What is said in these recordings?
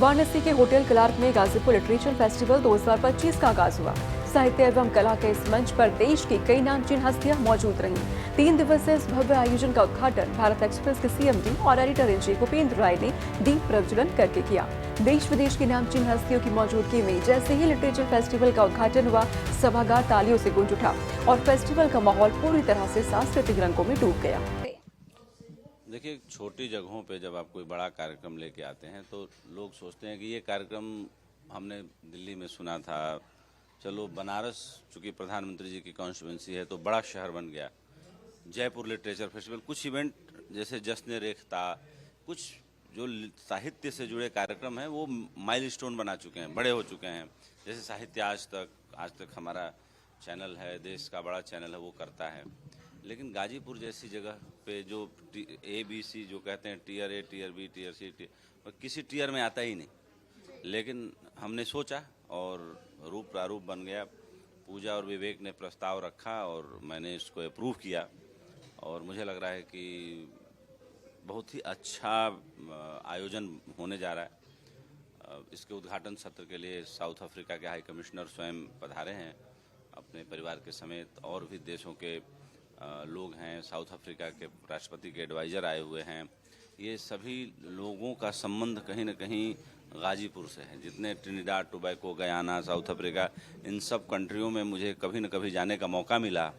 वाराणसी के hotel Clark में Ghazipur literature festival 2025 का आगाज हुआ। साहित्य एवं कला के इस मंच पर देश की कई नामचीन हस्तियां मौजूद रहीं। 3 दिवसीय इस भव्य आयोजन का उद्घाटन भारत एक्सप्रेस के सीएमडी और एडिटर इन चीफ उपेंद्र राय ने दीप प्रज्वलन करके किया। देश विदेश की नामचीन हस्तियों की मौजूदगी में जैसे ही लिटरेचर फेस्टिवल का उद्घाटन हुआ, सभागार तालियों से गूंज उठा और फेस्टिवल का माहौल पूरी तरह से सांस्कृतिक रंगों में डूब गया। देखिए, छोटी जगहों पे जब आप कोई बड़ा कार्यक्रम लेके आते हैं तो लोग सोचते हैं कि ये कार्यक्रम हमने दिल्ली में सुना था, चलो बनारस चूँकि प्रधानमंत्री जी की कॉन्स्टिट्यूंसी है तो बड़ा शहर बन गया। जयपुर लिटरेचर फेस्टिवल, कुछ इवेंट जैसे जश्न रेख्ता, कुछ जो साहित्य से जुड़े कार्यक्रम हैं वो माइलस्टोन बना चुके हैं, बड़े हो चुके हैं। जैसे साहित्य आज तक हमारा चैनल है, देश का बड़ा चैनल है, वो करता है। लेकिन गाजीपुर जैसी जगह पे जो ABC जो कहते हैं, tier A, tier B, tier C, किसी टीयर में आता ही नहीं। लेकिन हमने सोचा और रूप प्रारूप बन गया। पूजा और विवेक ने प्रस्ताव रखा और मैंने इसको अप्रूव किया और मुझे लग रहा है कि बहुत ही अच्छा आयोजन होने जा रहा है। इसके उद्घाटन सत्र के लिए साउथ अफ्रीका के हाई कमिश्नर स्वयं पधारे हैं अपने परिवार के समेत, और भी देशों के लोग हैं। साउथ अफ्रीका के राष्ट्रपति के एडवाइज़र आए हुए हैं। ये सभी लोगों का संबंध कहीं न कहीं गाजीपुर से है। जितने Trinidad Tobago, Guyana, South Africa, इन सब कंट्रियों में मुझे कभी न कभी जाने का मौका मिला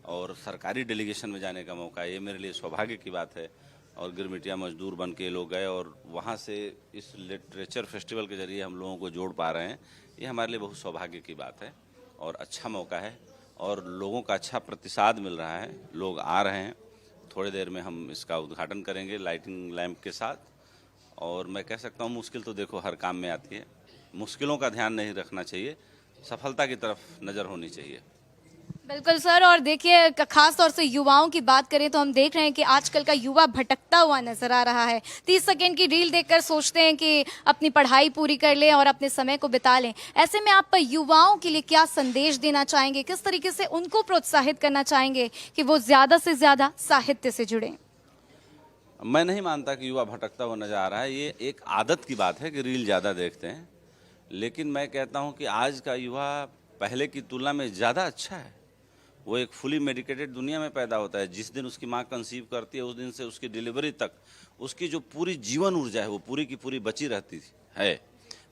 और सरकारी डेलीगेशन में जाने का मौका, ये मेरे लिए सौभाग्य की बात है। और गिरमिटिया मजदूर बन के लोग गए और वहाँ से इस लिटरेचर फेस्टिवल के ज़रिए हम लोगों को जोड़ पा रहे हैं। ये हमारे लिए बहुत सौभाग्य की बात है और अच्छा मौका है और लोगों का अच्छा प्रतिसाद मिल रहा है। लोग आ रहे हैं। थोड़ी देर में हम इसका उद्घाटन करेंगे लाइटिंग लैंप के साथ। और मैं कह सकता हूँ, मुश्किल तो देखो हर काम में आती है, मुश्किलों का ध्यान नहीं रखना चाहिए, सफलता की तरफ नज़र होनी चाहिए। बिल्कुल सर। और देखिए, खास तौर से युवाओं की बात करें तो हम देख रहे हैं कि आजकल का युवा भटकता हुआ नजर आ रहा है। 30 सेकंड की रील देखकर सोचते हैं कि अपनी पढ़ाई पूरी कर लें और अपने समय को बिता लें। ऐसे में आप युवाओं के लिए क्या संदेश देना चाहेंगे, किस तरीके से उनको प्रोत्साहित करना चाहेंगे कि वो ज्यादा से ज्यादा साहित्य से जुड़ें? मैं नहीं मानता कि युवा भटकता हुआ नजर आ रहा है। ये एक आदत की बात है कि रील ज़्यादा देखते हैं, लेकिन मैं कहता हूँ कि आज का युवा पहले की तुलना में ज़्यादा अच्छा है। वो एक फुली मेडिकेटेड दुनिया में पैदा होता है। जिस दिन उसकी माँ कंसीव करती है उस दिन से उसकी डिलीवरी तक उसकी जो पूरी जीवन ऊर्जा है वो पूरी की पूरी बची रहती है।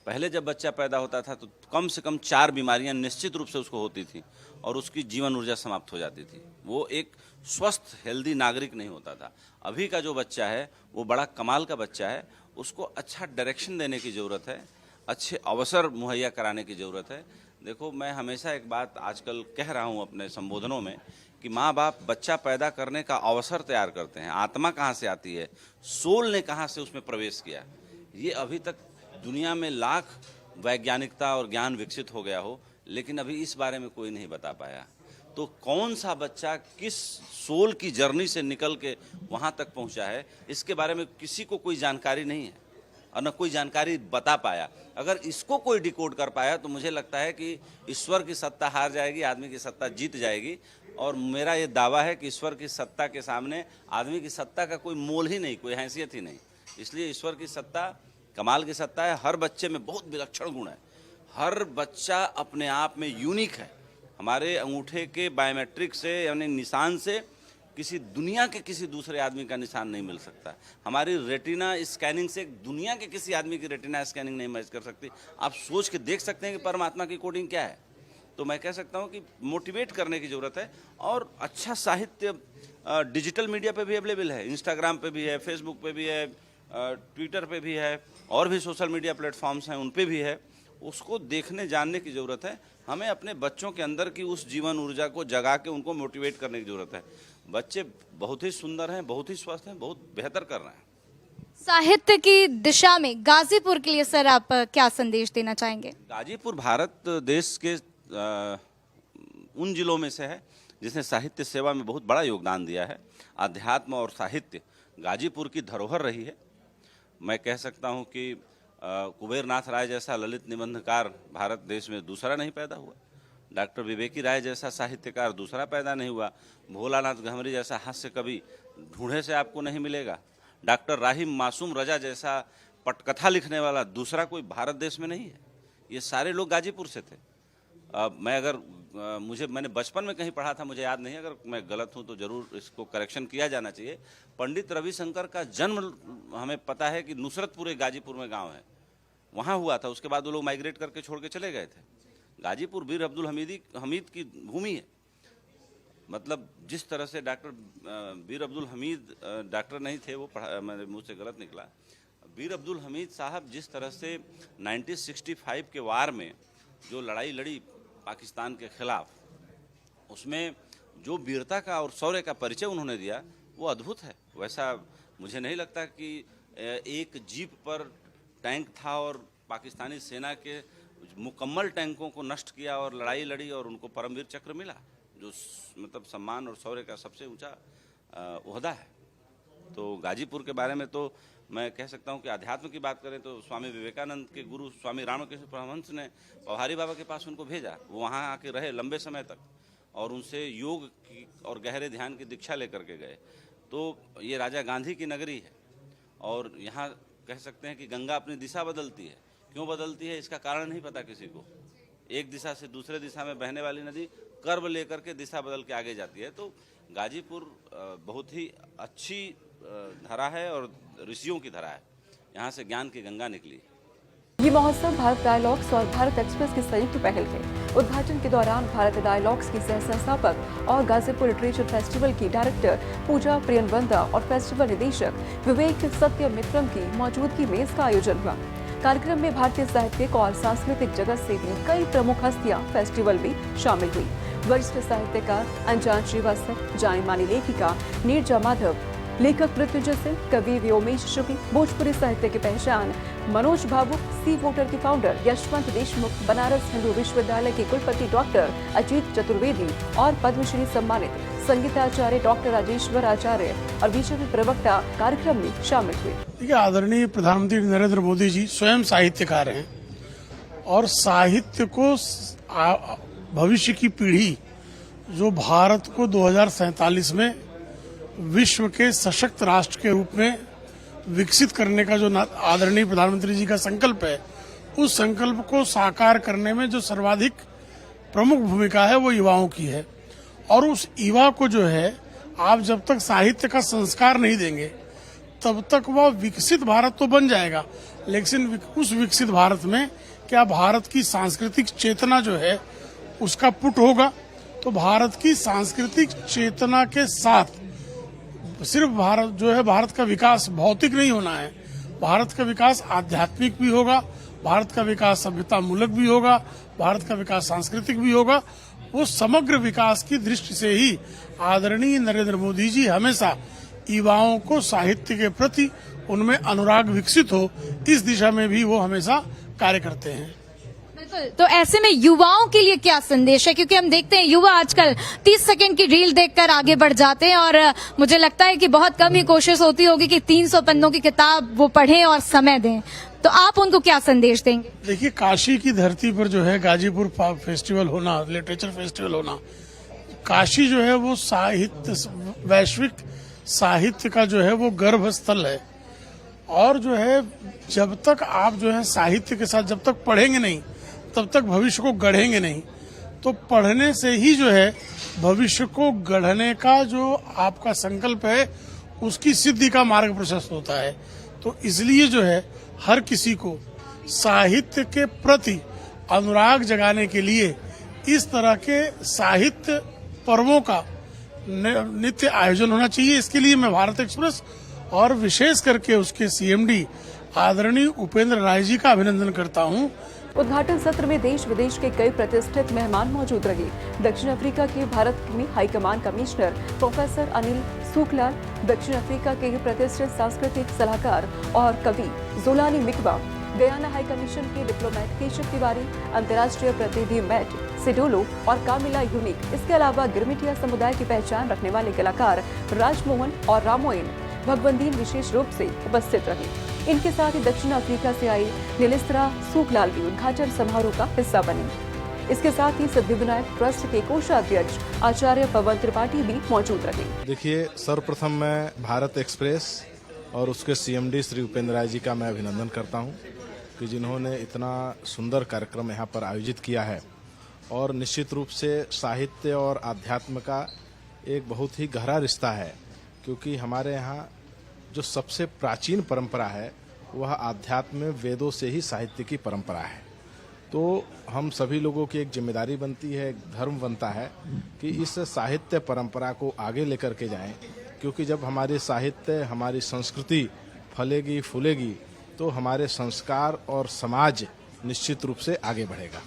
पहले जब बच्चा पैदा होता था तो कम से कम 4 बीमारियां निश्चित रूप से उसको होती थी और उसकी जीवन ऊर्जा समाप्त हो जाती थी। वो एक स्वस्थ हेल्दी नागरिक नहीं होता था। अभी का जो बच्चा है वो बड़ा कमाल का बच्चा है। उसको अच्छा डायरेक्शन देने की ज़रूरत है, अच्छे अवसर मुहैया कराने की ज़रूरत है। देखो, मैं हमेशा एक बात आजकल कह रहा हूँ अपने संबोधनों में कि माँ बाप बच्चा पैदा करने का अवसर तैयार करते हैं। आत्मा कहाँ से आती है, सोल ने कहाँ से उसमें प्रवेश किया, ये अभी तक दुनिया में लाख वैज्ञानिकता और ज्ञान विकसित हो गया हो, लेकिन अभी इस बारे में कोई नहीं बता पाया। तो कौन सा बच्चा किस सोल की जर्नी से निकल के वहाँ तक पहुँचा है, इसके बारे में किसी को कोई जानकारी नहीं है और न कोई जानकारी बता पाया। अगर इसको कोई डिकोड कर पाया तो मुझे लगता है कि ईश्वर की सत्ता हार जाएगी, आदमी की सत्ता जीत जाएगी। और मेरा ये दावा है कि ईश्वर की सत्ता के सामने आदमी की सत्ता का कोई मोल ही नहीं, कोई हैसियत ही नहीं। इसलिए ईश्वर की सत्ता कमाल की सत्ता है। हर बच्चे में बहुत विलक्षण गुण है, हर बच्चा अपने आप में यूनिक है। हमारे अंगूठे के बायोमेट्रिक से यानी निशान से किसी दुनिया के किसी दूसरे आदमी का निशान नहीं मिल सकता। हमारी रेटिना स्कैनिंग से दुनिया के किसी आदमी की रेटिना स्कैनिंग नहीं मैच कर सकती। आप सोच के देख सकते हैं कि परमात्मा की कोडिंग क्या है। तो मैं कह सकता हूं कि मोटिवेट करने की ज़रूरत है। और अच्छा साहित्य डिजिटल मीडिया पे भी अवेलेबल है, इंस्टाग्राम पे भी है, फेसबुक पे भी है, ट्विटर पे भी है, और भी सोशल मीडिया प्लेटफॉर्म्स हैं उन पे भी है। उसको देखने जानने की ज़रूरत है। हमें अपने बच्चों के अंदर की उस जीवन ऊर्जा को जगा के उनको मोटिवेट करने की ज़रूरत है। बच्चे बहुत ही सुंदर हैं, बहुत ही स्वस्थ हैं, बहुत बेहतर कर रहे हैं। साहित्य की दिशा में गाजीपुर के लिए सर आप क्या संदेश देना चाहेंगे? गाजीपुर भारत देश के उन जिलों में से है जिसने साहित्य सेवा में बहुत बड़ा योगदान दिया है। अध्यात्म और साहित्य गाजीपुर की धरोहर रही है। मैं कह सकता हूँ कि कुबेरनाथ राय जैसा ललित निबंधकार भारत देश में दूसरा नहीं पैदा हुआ। डॉक्टर विवेकी राय जैसा साहित्यकार दूसरा पैदा नहीं हुआ। भोलानाथ गहमरी जैसा हास्य कवि ढूंढे से आपको नहीं मिलेगा। डॉक्टर राहिम मासूम रजा जैसा पटकथा लिखने वाला दूसरा कोई भारत देश में नहीं है। ये सारे लोग गाजीपुर से थे। मैंने बचपन में कहीं पढ़ा था, मुझे याद नहीं, अगर मैं गलत हूं तो जरूर इसको करेक्शन किया जाना चाहिए। पंडित रविशंकर का जन्म हमें पता है कि नुसरतपुर गाजीपुर में गांव है, वहां हुआ था। उसके बाद वो लोग माइग्रेट करके छोड़ के चले गए थे। गाजीपुर वीर अब्दुल हमीद की भूमि है। मतलब जिस तरह से डॉक्टर वीर अब्दुल हमीद डॉक्टर नहीं थे, वो मेरे मुंह से गलत निकला। वीर अब्दुल हमीद साहब जिस तरह से 1965 के वार में जो लड़ाई लड़ी पाकिस्तान के खिलाफ, उसमें जो वीरता का और शौर्य का परिचय उन्होंने दिया वो अद्भुत है। वैसा मुझे नहीं लगता कि एक जीप पर टैंक था और पाकिस्तानी सेना के मुकम्मल टैंकों को नष्ट किया और लड़ाई लड़ी और उनको परमवीर चक्र मिला, जो मतलब सम्मान और शौर्य का सबसे ऊंचा ओहदा है। तो गाजीपुर के बारे में तो मैं कह सकता हूं कि अध्यात्म की बात करें तो स्वामी विवेकानंद के गुरु स्वामी रामकृष्ण परमहंस ने पौहारी बाबा के पास उनको भेजा। वो वहाँ आके रहे लंबे समय तक और उनसे योग की और गहरे ध्यान की दीक्षा लेकर के गए। तो ये राजा गांधी की नगरी है और यहाँ कह सकते हैं कि गंगा अपनी दिशा बदलती है। क्यों बदलती है इसका कारण नहीं पता किसी को। एक दिशा से दूसरे दिशा में बहने वाली नदी कर्व लेकर के दिशा बदल के आगे जाती है। तो गाजीपुर बहुत ही अच्छी धरा है और ऋषियों की धरा है। यहाँ से ज्ञान की गंगा निकली। ये महोत्सव भारत डायलॉग्स और भारत एक्सप्रेस की संयुक्त पहल है। उद्घाटन के दौरान भारत डायलॉग्स की सह संस्थापक और गाजीपुर लिटरेचर फेस्टिवल की डायरेक्टर पूजा प्रियनवंदा और फेस्टिवल निदेशक विवेक सत्यमित्रम की मौजूदगी में इसका आयोजन हुआ। कार्यक्रम में भारतीय साहित्यिक और सांस्कृतिक जगत से भी कई प्रमुख हस्तियां फेस्टिवल में शामिल हुई। वरिष्ठ साहित्यकार अनजान श्रीवास्तव, जानी मानी लेखिका नीरजा माधव, लेखक मृत्युंजय सिंह, कवि व्योमेश शुक्ल, भोजपुरी साहित्य की पहचान मनोज भावुक, सी वोटर के फाउंडर यशवंत देशमुख, बनारस हिंदू विश्वविद्यालय के कुलपति डॉक्टर अजीत चतुर्वेदी और पद्मश्री सम्मानित संगीताचार्य डॉक्टर राजेश्वर आचार्य और बीजेपी प्रवक्ता कार्यक्रम में शामिल हुए। देखिए, आदरणीय प्रधानमंत्री नरेंद्र मोदी जी स्वयं साहित्यकार हैं और साहित्य को भविष्य की पीढ़ी जो भारत को 2047 में विश्व के सशक्त राष्ट्र के रूप में विकसित करने का जो आदरणीय प्रधानमंत्री जी का संकल्प है, उस संकल्प को साकार करने में जो सर्वाधिक प्रमुख भूमिका है वो युवाओं की है। और उस युवा को जो है, आप जब तक साहित्य का संस्कार नहीं देंगे तब तक वह विकसित भारत तो बन जाएगा, लेकिन उस विकसित भारत में क्या भारत की सांस्कृतिक चेतना जो है उसका पुट होगा। तो भारत की सांस्कृतिक चेतना के साथ सिर्फ भारत का विकास भौतिक नहीं होना है, भारत का विकास आध्यात्मिक भी होगा, भारत का विकास सभ्यता मूलक भी होगा, भारत का विकास सांस्कृतिक भी होगा। वो समग्र विकास की दृष्टि से ही आदरणीय नरेंद्र मोदी जी हमेशा युवाओं को साहित्य के प्रति उनमें अनुराग विकसित हो, इस दिशा में भी वो हमेशा कार्य करते हैं। बिल्कुल, तो ऐसे में युवाओं के लिए क्या संदेश है? क्योंकि हम देखते हैं युवा आजकल 30 सेकंड की रील देखकर आगे बढ़ जाते हैं और मुझे लगता है कि बहुत कम ही कोशिश होती होगी कि 300 पन्नों की किताब वो पढ़ें और समय दें। तो आप उनको क्या संदेश देंगे? देखिए, काशी की धरती पर जो है गाजीपुर फेस्टिवल होना, लिटरेचर फेस्टिवल होना, काशी जो है वो वैश्विक साहित्य का जो है वो गर्भ स्थल है। और जो है जब तक आप जो है साहित्य के साथ जब तक पढ़ेंगे नहीं तब तक भविष्य को गढ़ेंगे नहीं। तो पढ़ने से ही जो है भविष्य को गढ़ने का जो आपका संकल्प है उसकी सिद्धि का मार्ग प्रशस्त होता है। तो इसलिए जो है हर किसी को साहित्य के प्रति अनुराग जगाने के लिए इस तरह के साहित्य पर्वों का नित्य आयोजन होना चाहिए। इसके लिए मैं भारत एक्सप्रेस और विशेष करके उसके सीएमडी आदरणीय उपेंद्र राय जी का अभिनंदन करता हूं। उद्घाटन सत्र में देश विदेश के कई प्रतिष्ठित मेहमान मौजूद रहे। दक्षिण अफ्रीका के भारत में high command commissioner professor Anil Sukhlal, दक्षिण अफ्रीका के प्रतिष्ठित सांस्कृतिक सलाहकार और कवि जोलानी मिकवा, गयाना हाई कमीशन के डिप्लोमेट केशव तिवारी, अंतर्राष्ट्रीय प्रतिनिधि मैट सिडोलो और कामिला यूनिक। इसके अलावा गिरमिटिया समुदाय की पहचान रखने वाले कलाकार राजमोहन और रामोइन भगवंदीन विशेष रूप से उपस्थित रहे। इनके साथ ही दक्षिण अफ्रीका से आई नीलिस्त्रा सुखलाल भी उद्घाटन समारोह का हिस्सा बनी। इसके साथ ही सिद्धिविनायक ट्रस्ट के कोषाध्यक्ष आचार्य पवन त्रिपाठी भी मौजूद रहे। देखिए, सर्वप्रथम मैं भारत एक्सप्रेस और उसके CMD श्री उपेंद्र राय जी का मैं अभिनंदन करता हूं कि जिन्होंने इतना सुंदर कार्यक्रम यहाँ पर आयोजित किया है। और निश्चित रूप से साहित्य और आध्यात्म का एक बहुत ही गहरा रिश्ता है, क्योंकि हमारे यहाँ जो सबसे प्राचीन परंपरा है वह आध्यात्म में वेदों से ही साहित्य की परंपरा है। तो हम सभी लोगों की एक जिम्मेदारी बनती है, एक धर्म बनता है कि इस साहित्य परंपरा को आगे लेकर के जाएं, क्योंकि जब हमारी साहित्य, हमारी संस्कृति फलेगी फूलेगी तो हमारे संस्कार और समाज निश्चित रूप से आगे बढ़ेगा।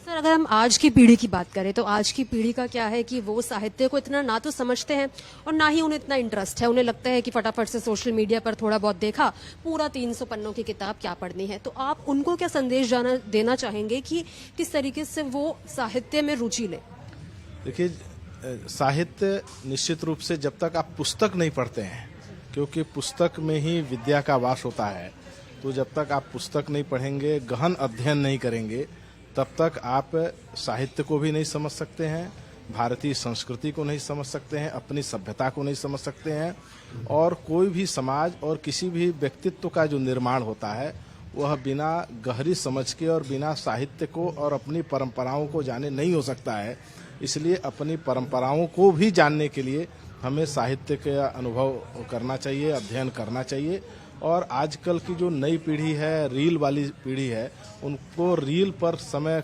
सर, अगर हम आज की पीढ़ी की बात करें तो आज की पीढ़ी का क्या है कि वो साहित्य को इतना ना तो समझते हैं और ना ही उन्हें इतना इंटरेस्ट है। उन्हें लगता है कि फटाफट से सोशल मीडिया पर थोड़ा बहुत देखा, पूरा 300 पन्नों की किताब क्या पढ़नी है। तो आप उनको क्या संदेश देना चाहेंगे कि किस तरीके से वो साहित्य में रुचि ले? देखिए, साहित्य निश्चित रूप से जब तक आप पुस्तक नहीं पढ़ते हैं, क्योंकि पुस्तक में ही विद्या का वास होता है, तो जब तक आप पुस्तक नहीं पढ़ेंगे, गहन अध्ययन नहीं करेंगे, तब तक आप साहित्य को भी नहीं समझ सकते हैं, भारतीय संस्कृति को नहीं समझ सकते हैं, अपनी सभ्यता को नहीं समझ सकते हैं। और कोई भी समाज और किसी भी व्यक्तित्व का जो निर्माण होता है वह बिना गहरी समझ के और बिना साहित्य को और अपनी परंपराओं को जाने नहीं हो सकता है। इसलिए अपनी परंपराओं को भी जानने के लिए हमें साहित्य का अनुभव करना चाहिए, अध्ययन करना चाहिए। और आजकल की जो नई पीढ़ी है, रील वाली पीढ़ी है, उनको रील पर समय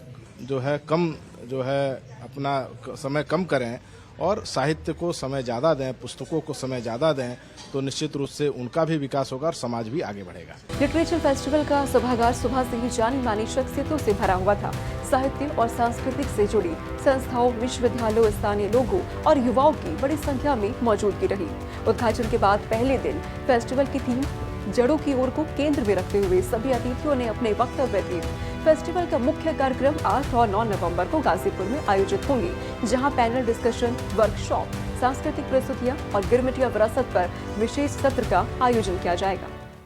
अपना समय कम करें और साहित्य को समय ज़्यादा दें, पुस्तकों को समय ज़्यादा दें, तो निश्चित रूप से उनका भी विकास होगा और समाज भी आगे बढ़ेगा। लिटरेचर फेस्टिवल का सभागार सुबह से ही जानी मानी शख्सियतों से भरा हुआ था। साहित्य और सांस्कृतिक से जुड़ी संस्थाओं, विश्वविद्यालयों, स्थानीय लोगों और युवाओं की बड़ी संख्या में मौजूदगी रही। उद्घाटन के बाद पहले दिन फेस्टिवल की थीम जड़ों की ओर को केंद्र में रखते हुए सभी अतिथियों ने अपने वक्तव्य दिए। फेस्टिवल का मुख्य कार्यक्रम 8 और 9 नवंबर को गाजीपुर में आयोजित होंगे, जहां पैनल डिस्कशन, वर्कशॉप, सांस्कृतिक प्रस्तुतियां और गिरमिटिया विरासत पर विशेष सत्र का आयोजन किया जाएगा।